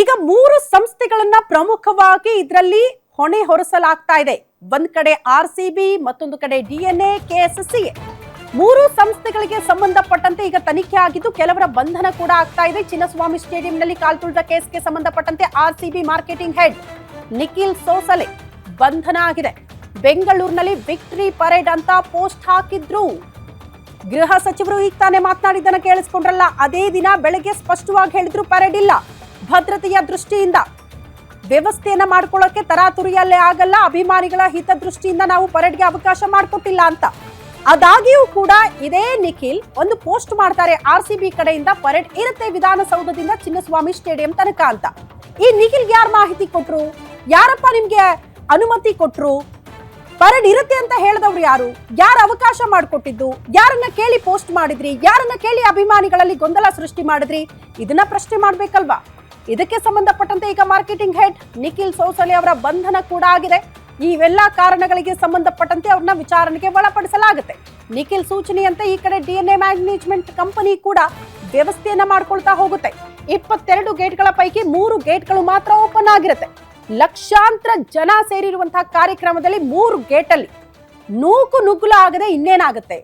ಈಗ 3 ಸಂಸ್ಥೆಗಳನ್ನ ಪ್ರಮುಖವಾಗಿ ಇದರಲ್ಲಿ ಹೊಣೆ ಹೊರಿಸಲಾಗ್ತಾ ಇದೆ. ಒಂದ್ ಕಡೆ ಆರ್ಸಿಬಿ, ಮತ್ತೊಂದು ಕಡೆ ಡಿಎನ್ಎ, ಕೆಎಸ್ಸಿಎ. 3 ಸಂಸ್ಥೆಗಳಿಗೆ ಸಂಬಂಧಪಟ್ಟಂತೆ ಈಗ ತನಿಖೆ ಆಗಿದ್ದು ಕೆಲವರ ಬಂಧನ ಕೂಡ ಆಗ್ತಾ ಇದೆ. ಚಿನ್ನಸ್ವಾಮಿ ಸ್ಟೇಡಿಯಂನಲ್ಲಿ ಕಾಲ್ತುಳಿದ ಕೇಸ್ಗೆ ಸಂಬಂಧಪಟ್ಟಂತೆ RCB marketing head Nikhil Sosale ಬಂಧನ ಆಗಿದೆ. ಬೆಂಗಳೂರಿನಲ್ಲಿ ವಿಕ್ಟರಿ ಪರೇಡ್ ಅಂತ ಪೋಸ್ಟ್ ಹಾಕಿದ್ರು. ಗೃಹ ಸಚಿವರು ಈಗ ತಾನೇ ಮಾತನಾಡಿದ್ದನ್ನ ಕೇಳಿಸ್ಕೊಂಡ್ರಲ್ಲ, ಅದೇ ದಿನ ಬೆಳಗ್ಗೆ ಸ್ಪಷ್ಟವಾಗಿ ಹೇಳಿದ್ರು ಪರೇಡ್ ಇಲ್ಲ, ಭದ್ರತೆಯ ದೃಷ್ಟಿಯಿಂದ ವ್ಯವಸ್ಥೆಯನ್ನ ಮಾಡ್ಕೊಳ್ಳೋಕೆ ತರಾತುರಿಯಲ್ಲೇ ಆಗಲ್ಲ, ಅಭಿಮಾನಿಗಳ ಹಿತದೃಷ್ಟಿಯಿಂದ ನಾವು ಪರೇಡ್ಗೆ ಅವಕಾಶ ಮಾಡಿಕೊಟ್ಟಿಲ್ಲ ಅಂತ. ಅದಾಗಿಯೂ ಕೂಡ ಇದೇ ನಿಖಿಲ್ ಒಂದು ಪೋಸ್ಟ್ ಮಾಡ್ತಾರೆ, ಆರ್ಸಿಬಿ ಕಡೆಯಿಂದ ಪರೇಡ್ ಇರುತ್ತೆ ವಿಧಾನಸೌಧದಿಂದ ಚಿನ್ನಸ್ವಾಮಿ ಸ್ಟೇಡಿಯಂ ತನಕ ಅಂತ. ಈ ನಿಖಿಲ್ಗೆ ಯಾರು ಮಾಹಿತಿ ಕೊಟ್ರು? ಯಾರಪ್ಪ ನಿಮ್ಗೆ ಅನುಮತಿ ಕೊಟ್ರು? ಪರೇಡ್ ಇರುತ್ತೆ ಅಂತ ಹೇಳಿದವ್ರು ಯಾರು? ಯಾರು ಅವಕಾಶ ಮಾಡಿಕೊಟ್ಟಿದ್ದು? ಯಾರನ್ನ ಕೇಳಿ ಪೋಸ್ಟ್ ಮಾಡಿದ್ರಿ? ಯಾರನ್ನ ಕೇಳಿ ಅಭಿಮಾನಿಗಳಲ್ಲಿ ಗೊಂದಲ ಸೃಷ್ಟಿ ಮಾಡಿದ್ರಿ? ಇದನ್ನ ಪ್ರಶ್ನೆ ಮಾಡ್ಬೇಕಲ್ವಾ? ಇದಕ್ಕೆ ಸಂಬಂಧಪಟ್ಟಂತೆ ಈಗ ಮಾರ್ಕೆಟಿಂಗ್ ಹೆಡ್ ನಿಖಿಲ್ ಸೋಸಲೆ ಅವರ ಬಂಧನ ಕೂಡ ಆಗಿದೆ. ಇವೆಲ್ಲ ಕಾರಣಗಳಿಗೆ ಸಂಬಂಧಪಟ್ಟಂತೆ ಅವ್ರನ್ನ ವಿಚಾರಣೆಗೆ ಒಳಪಡಿಸಲಾಗುತ್ತೆ. ನಿಖಿಲ್ ಸೂಚನೆಯಂತೆ ಈ ಕಡೆ ಡಿಎನ್ಎ ಮ್ಯಾನೇಜ್ಮೆಂಟ್ ಕಂಪನಿ ಕೂಡ ವ್ಯವಸ್ಥೆಯನ್ನ ಮಾಡ್ಕೊಳ್ತಾ ಹೋಗುತ್ತೆ. 22 ಗೇಟ್ಗಳ ಪೈಕಿ 3 ಗೇಟ್ಗಳು ಮಾತ್ರ ಓಪನ್ ಆಗಿರುತ್ತೆ. ಲಕ್ಷಾಂತರ ಜನ ಸೇರಿರುವಂತಹ ಕಾರ್ಯಕ್ರಮದಲ್ಲಿ 3 ಗೇಟ್ ಅಲ್ಲಿ ನೂಕು ನುಗ್ಗುಲ ಆಗದೆ ಇನ್ನೇನಾಗುತ್ತೆ?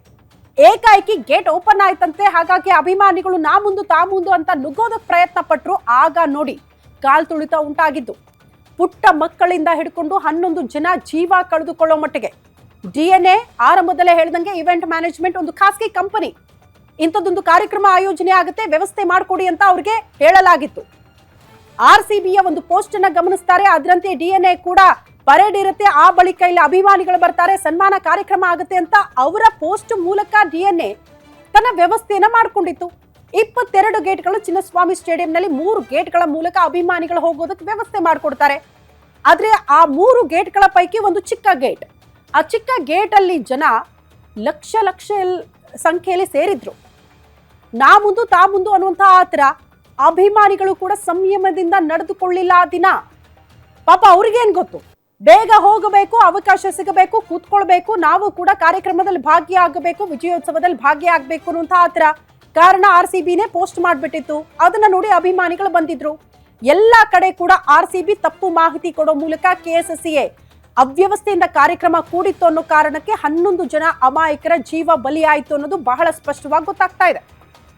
ಏಕಾಏಕಿ ಗೇಟ್ ಓಪನ್ ಆಯ್ತಂತೆ. ಹಾಗಾಗಿ ಅಭಿಮಾನಿಗಳು ನಾ ಮುಂದು ಅಂತ ನುಗ್ಗೋದಕ್ಕೆ ಪ್ರಯತ್ನ ಪಟ್ರು. ಆಗ ನೋಡಿ ಕಾಲ್ ತುಳಿತ ಉಂಟಾಗಿದ್ದು. ಪುಟ್ಟ ಮಕ್ಕಳಿಂದ ಹಿಡ್ಕೊಂಡು 11 ಜನ ಜೀವ ಕಳೆದುಕೊಳ್ಳೋ ಮಟ್ಟಿಗೆ. ಡಿಎನ್ಎ ಆರಂಭದಲ್ಲೇ ಹೇಳಿದಂಗೆ ಇವೆಂಟ್ ಮ್ಯಾನೇಜ್ಮೆಂಟ್ ಒಂದು ಖಾಸಗಿ ಕಂಪನಿ. ಇಂಥದ್ದೊಂದು ಕಾರ್ಯಕ್ರಮ ಆಯೋಜನೆ ಆಗುತ್ತೆ, ವ್ಯವಸ್ಥೆ ಮಾಡಿಕೊಡಿ ಅಂತ ಅವ್ರಿಗೆ ಹೇಳಲಾಗಿತ್ತು. ಆರ್ಸಿಬಿಯ ಒಂದು ಪೋಸ್ಟ್ ಅನ್ನ ಗಮನಿಸ್ತಾರೆ. ಅದರಂತೆ ಡಿಎನ್ಎ ಕೂಡ ಪರೇಡ್ ಇರುತ್ತೆ, ಆ ಬಳಿಕ ಇಲ್ಲಿ ಅಭಿಮಾನಿಗಳು ಬರ್ತಾರೆ, ಸನ್ಮಾನ ಕಾರ್ಯಕ್ರಮ ಆಗುತ್ತೆ ಅಂತ ಅವರ ಪೋಸ್ಟ್ ಮೂಲಕ ಡಿಎನ್ಎ ತನ್ನ ವ್ಯವಸ್ಥೆಯನ್ನ ಮಾಡ್ಕೊಂಡಿತ್ತು. 22 ಗೇಟ್ಗಳು ಚಿನ್ನಸ್ವಾಮಿ ಸ್ಟೇಡಿಯಂನಲ್ಲಿ 3 ಗೇಟ್ಗಳ ಮೂಲಕ ಅಭಿಮಾನಿಗಳು ಹೋಗೋದಕ್ಕೆ ವ್ಯವಸ್ಥೆ ಮಾಡಿಕೊಡ್ತಾರೆ. ಆದ್ರೆ ಆ 3 ಗೇಟ್ಗಳ ಪೈಕಿ ಒಂದು ಚಿಕ್ಕ ಗೇಟ್, ಆ ಚಿಕ್ಕ ಗೇಟ್ ಅಲ್ಲಿ ಜನ ಲಕ್ಷ ಸಂಖ್ಯೆಯಲ್ಲಿ ಸೇರಿದ್ರು. ನಾ ಮುಂದು ತಾ ಮುಂದು ಅನ್ನುವಂತಹ ಆತರ ಅಭಿಮಾನಿಗಳು ಕೂಡ ಸಂಯಮದಿಂದ ನಡೆದುಕೊಳ್ಳಿಲ್ಲ ಆ ದಿನ. ಪಾಪ ಅವ್ರಿಗೇನ್ ಗೊತ್ತು, ಬೇಗ ಹೋಗಬೇಕು, ಅವಕಾಶ ಸಿಗಬೇಕು, ಕೂತ್ಕೊಳ್ಬೇಕು, ನಾವು ಕೂಡ ಕಾರ್ಯಕ್ರಮದಲ್ಲಿ ಭಾಗಿಯಾಗಬೇಕು, ವಿಜಯೋತ್ಸವದಲ್ಲಿ ಭಾಗಿಯಾಗಬೇಕು ಅನ್ನುವಂಥ ಆತರ. ಕಾರಣ ಆರ್ಸಿಬಿನೇ ಪೋಸ್ಟ್ ಮಾಡ್ಬಿಟ್ಟಿತ್ತು. ಅದನ್ನ ನೋಡಿ ಅಭಿಮಾನಿಗಳು ಬಂದಿದ್ರು. ಎಲ್ಲಾ ಕಡೆ ಕೂಡ ಆರ್ಸಿಬಿ ತಪ್ಪು ಮಾಹಿತಿ ಕೊಡೋ ಮೂಲಕ ಕೆಎಸ್ಸಿಎ ಅವ್ಯವಸ್ಥೆಯಿಂದ ಕಾರ್ಯಕ್ರಮ ಕೂಡಿತ್ತು ಅನ್ನೋ ಕಾರಣಕ್ಕೆ 11 ಜನ ಅಮಾಯಕರ ಜೀವ ಬಲಿಯಾಯಿತು ಅನ್ನೋದು ಬಹಳ ಸ್ಪಷ್ಟವಾಗಿ ಗೊತ್ತಾಗ್ತಾ ಇದೆ.